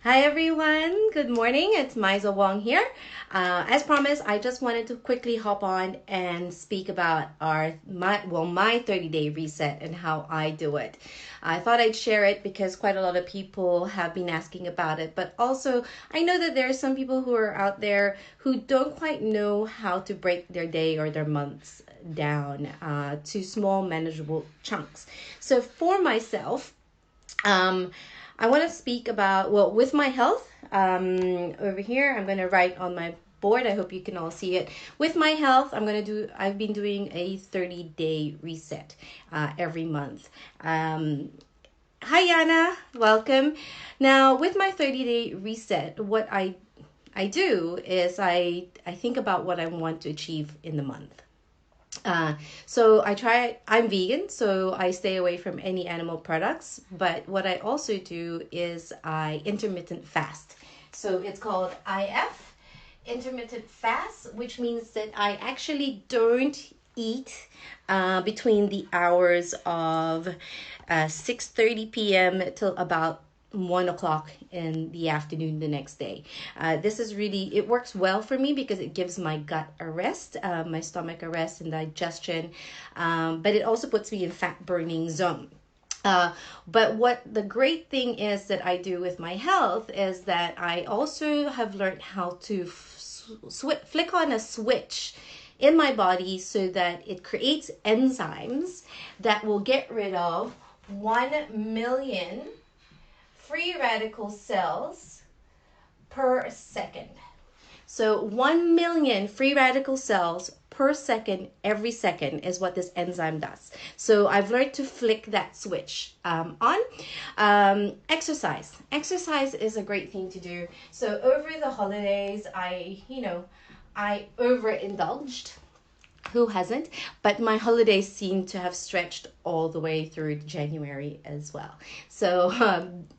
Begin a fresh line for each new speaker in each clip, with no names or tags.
Hi everyone, good morning. It's Miza Wong here. As promised, I just wanted to quickly hop on and speak about my 30-day reset and how I do it. I thought I'd share it because quite a lot of people have been asking about it, but also I know that there are some people who are out there who don't quite know how to break their day or their months down to small manageable chunks. So for myself, um, I want to speak about, well, with my health. Over here, I'm going to write on my board. I hope you can all see it. With my health, I've been doing a 30-day reset every month. Hi, Yana. Welcome. Now, with my 30-day reset, what I do is I think about what I want to achieve in the month. Uh, I'm vegan, so I stay away from any animal products. But what I also do is I intermittent fast. So it's called IF, intermittent fast, which means that I actually don't eat between the hours of 6:30 p.m. till about 1 o'clock in the afternoon the next day. This is really, it works well for me because it gives my gut a rest, my stomach a rest and digestion, but it also puts me in fat burning zone. But what the great thing is that I do with my health is that I also have learned how to flick on a switch in my body so that it creates enzymes that will get rid of 1 million free radical cells per second. So 1 million free radical cells per second, every second, is what this enzyme does. So I've learned to flick that switch on. Exercise. Exercise is a great thing to do. So over the holidays, I overindulged. Who hasn't? But my holidays seem to have stretched all the way through January as well. So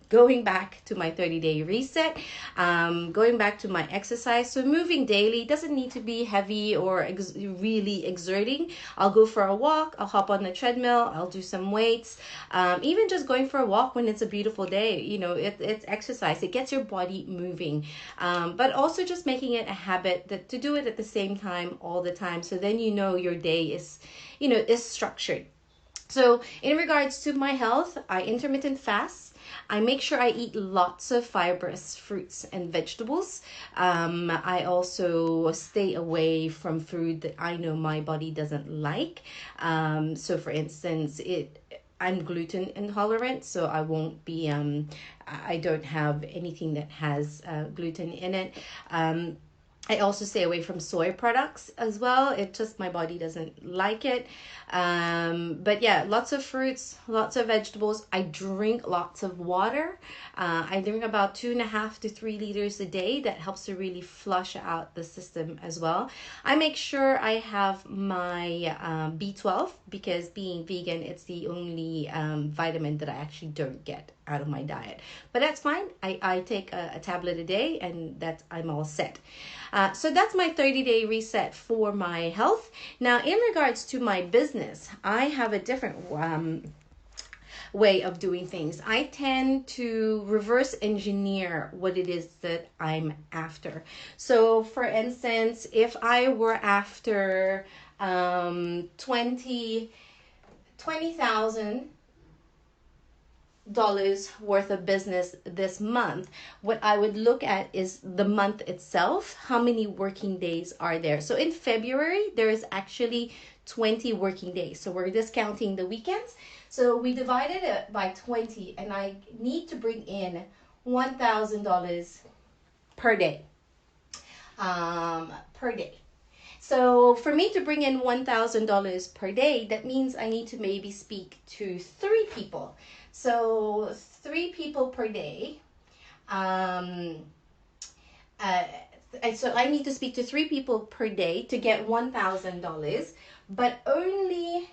going back to my 30-day reset, going back to my exercise. So moving daily doesn't need to be heavy or really exerting. I'll go for a walk. I'll hop on the treadmill. I'll do some weights. Even just going for a walk when it's a beautiful day, it's exercise. It gets your body moving. But also just making it a habit that to do it at the same time all the time. So then your day is structured. So in regards to my health, I intermittent fast. I make sure I eat lots of fibrous fruits and vegetables. I also stay away from food that I know my body doesn't like. So for instance, I'm gluten intolerant, so I won't be I don't have anything that has gluten in it. I also stay away from soy products as well. It just, my body doesn't like it. But yeah, lots of fruits, lots of vegetables. I drink lots of water. I drink about 2.5 to 3 liters a day. That helps to really flush out the system as well. I make sure I have my B12 because being vegan, it's the only vitamin that I actually don't get out of my diet. But that's fine. I take a tablet a day and I'm all set. So that's my 30-day reset for my health. Now, in regards to my business, I have a different way of doing things. I tend to reverse engineer what it is that I'm after. So, for instance, if I were after 20,000 dollars worth of business this month, what I would look at is the month itself. How many working days are there? So in February, there is actually 20 working days. So we're discounting the weekends. So we divided it by 20, and I need to bring in $1,000 per day. Per day. So for me to bring in $1,000 per day, that means I need to maybe speak to 3 people. So 3 people per day. So I need to speak to 3 people per day to get $1,000, but only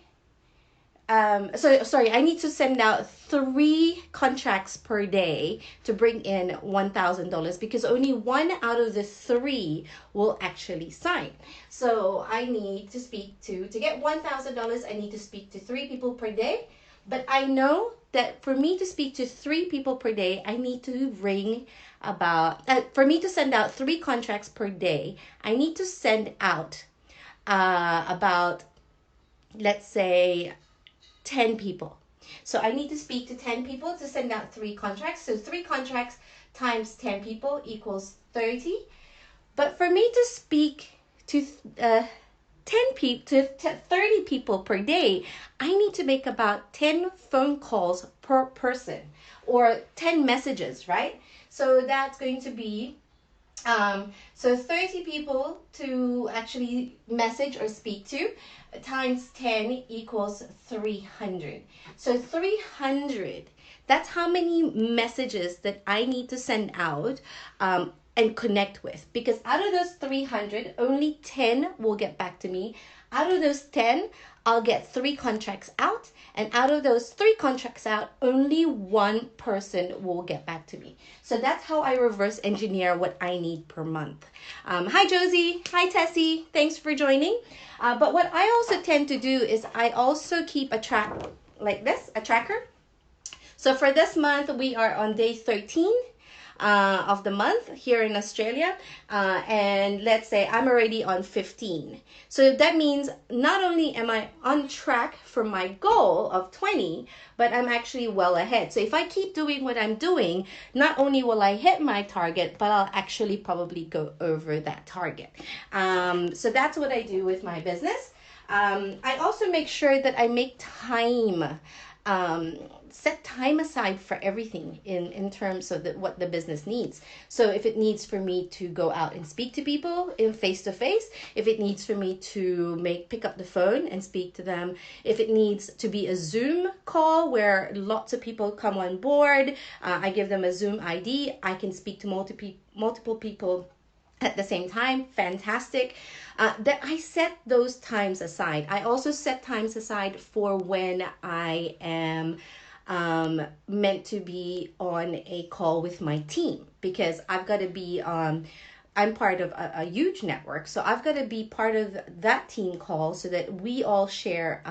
sorry, I need to send out 3 contracts per day to bring in $1,000 because only 1 out of the 3 will actually sign. So I need to get $1,000. I need to speak to 3 people per day. But I know that for me to speak to 3 people per day, I need to ring about, for me to send out 3 contracts per day, I need to send out about, let's say, 10 people. So I need to speak to 10 people to send out 3 contracts. So 3 contracts times 10 people equals 30. But for me to speak to 10 people to 30 people per day, I need to make about 10 phone calls per person, or 10 messages, right? So that's going to be so 30 people to actually message or speak to times 10 equals 300. So 300, that's how many messages that I need to send out and connect with. Because out of those 300, only 10 will get back to me. Out of those 10, I'll get 3 contracts out. And out of those 3 contracts out, only 1 person will get back to me. So that's how I reverse engineer what I need per month. Hi, Josie. Hi, Tessie. Thanks for joining. But what I also tend to do is I also keep a track like this, a tracker. So for this month, we are on day 13. Of the month here in Australia, and let's say I'm already on 15. So that means not only am I on track for my goal of 20, but I'm actually well ahead. So if I keep doing what I'm doing, not only will I hit my target, but I'll actually probably go over that target. So that's what I do with my business. I also make sure that I make time, set time aside for everything in terms of what the business needs. So if it needs for me to go out and speak to people in face to face, if it needs for me to pick up the phone and speak to them, if it needs to be a Zoom call where lots of people come on board, I give them a Zoom ID, I can speak to multiple people at the same time, fantastic. That I set those times aside. I also set times aside for when I am meant to be on a call with my team, because I've got to be I'm part of a huge network, so I've got to be part of that team call so that we all share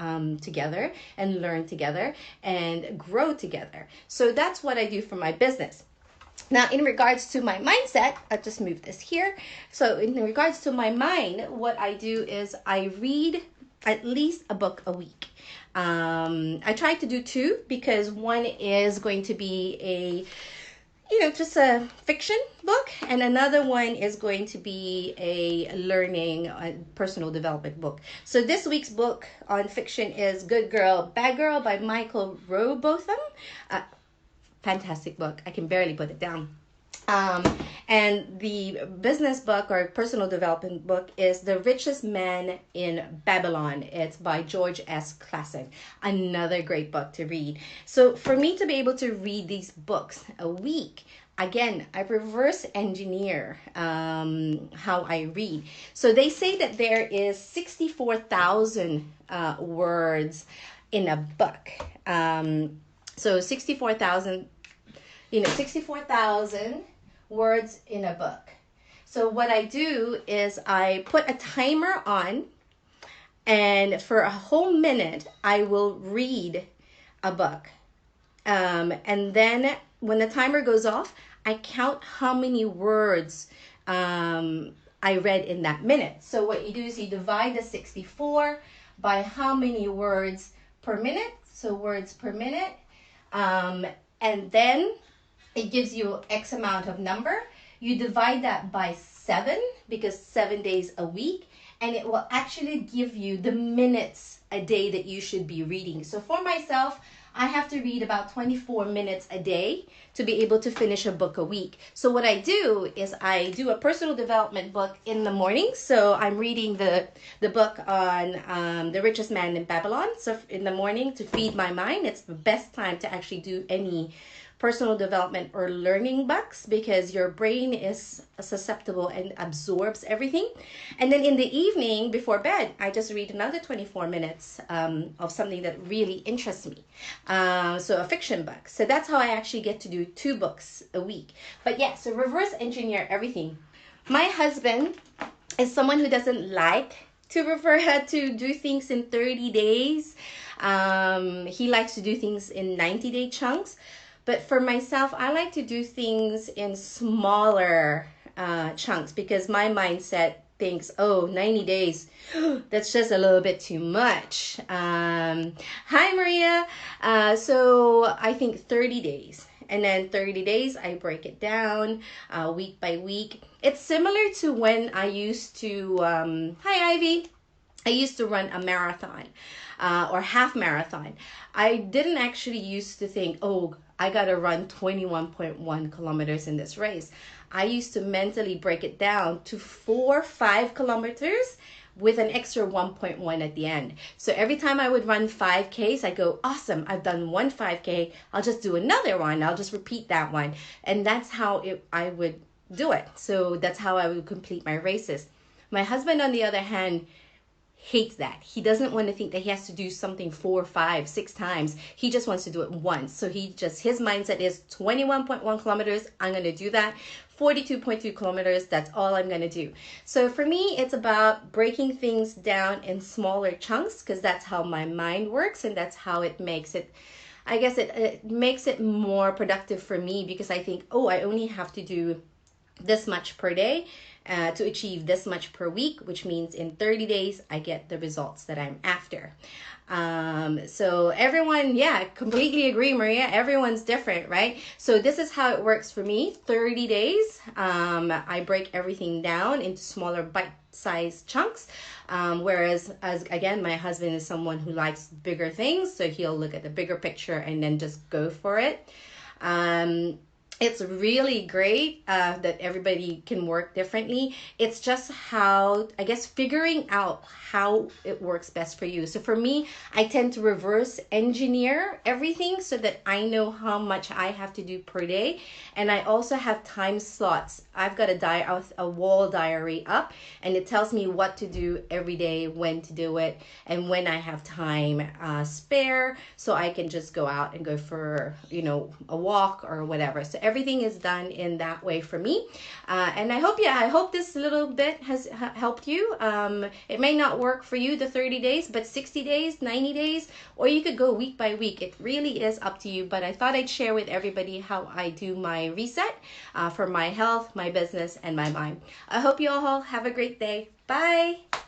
together and learn together and grow together. So that's what I do for my business. Now, in regards to my mindset, I'll just move this here. So in regards to my mind, what I do is I read at least a book a week. I try to do 2 because one is going to be just a fiction book, and another one is going to be a learning personal development book. So this week's book on fiction is Good Girl, Bad Girl by Michael Robotham. Fantastic book. I can barely put it down. And the business book or personal development book is The Richest Man in Babylon. It's by George S. Clason. Another great book to read. So for me to be able to read these books a week, again, I reverse engineer how I read. So they say that there is 64,000 words in a book. So 64,000 words in a book. So what I do is I put a timer on, and for a whole minute, I will read a book. And then when the timer goes off, I count how many words I read in that minute. So what you do is you divide the 64 by how many words per minute. So words per minute. And then it gives you X amount of number. You divide that by 7, because 7 days a week, and it will actually give you the minutes a day that you should be reading. So for myself, I have to read about 24 minutes a day to be able to finish a book a week. So what I do is I do a personal development book in the morning. So I'm reading the book on The Richest Man in Babylon. So in the morning, to feed my mind, it's the best time to actually do any personal development or learning books, because your brain is susceptible and absorbs everything. And then in the evening before bed, I just read another 24 minutes of something that really interests me. So a fiction book. So that's how I actually get to do 2 books a week. But yeah, so reverse engineer everything. My husband is someone who doesn't like to prefer to do things in 30 days. He likes to do things in 90-day chunks. But for myself, I like to do things in smaller chunks because my mindset thinks, oh, 90 days, that's just a little bit too much. Hi, Maria. So I think 30 days. And then 30 days, I break it down week by week. It's similar to when I used to, hi, Ivy. I used to run a marathon or half marathon. I didn't actually used to think, oh, I got to run 21.1 kilometers in this race. I used to mentally break it down to 5 kilometers with an extra 1.1 at the end. So every time I would run 5Ks, I go, awesome, I've done one 5K. I'll just do another one. I'll just repeat that one. And that's how I would do it. So that's how I would complete my races. My husband, on the other hand, hates that. He doesn't want to think that he has to do something 4, 5, 6 times. He just wants to do it once. So his mindset is 21.1 kilometers. I'm going to do that. 42.2 kilometers. That's all I'm going to do. So for me, it's about breaking things down in smaller chunks because that's how my mind works and that's how it makes it. I guess it makes it more productive for me because I think, oh, I only have to do this much per day to achieve this much per week, which means in 30 days I get the results that I'm after. So everyone, yeah, completely agree, Maria. Everyone's different, right? So this is how it works for me. 30 days, I break everything down into smaller bite-sized chunks. Whereas, again, my husband is someone who likes bigger things, so he'll look at the bigger picture and then just go for it. It's really great that everybody can work differently. It's just how, I guess, figuring out how it works best for you. So for me, I tend to reverse engineer everything so that I know how much I have to do per day. And I also have time slots. I've got a wall diary up, and it tells me what to do every day, when to do it, and when I have time spare, so I can just go out and go for, a walk or whatever. So everything is done in that way for me. And I hope this little bit has helped you. It may not work for you, the 30 days, but 60 days, 90 days, or you could go week by week. It really is up to you. But I thought I'd share with everybody how I do my reset for my health, my business, and my mind. I hope you all have a great day. Bye.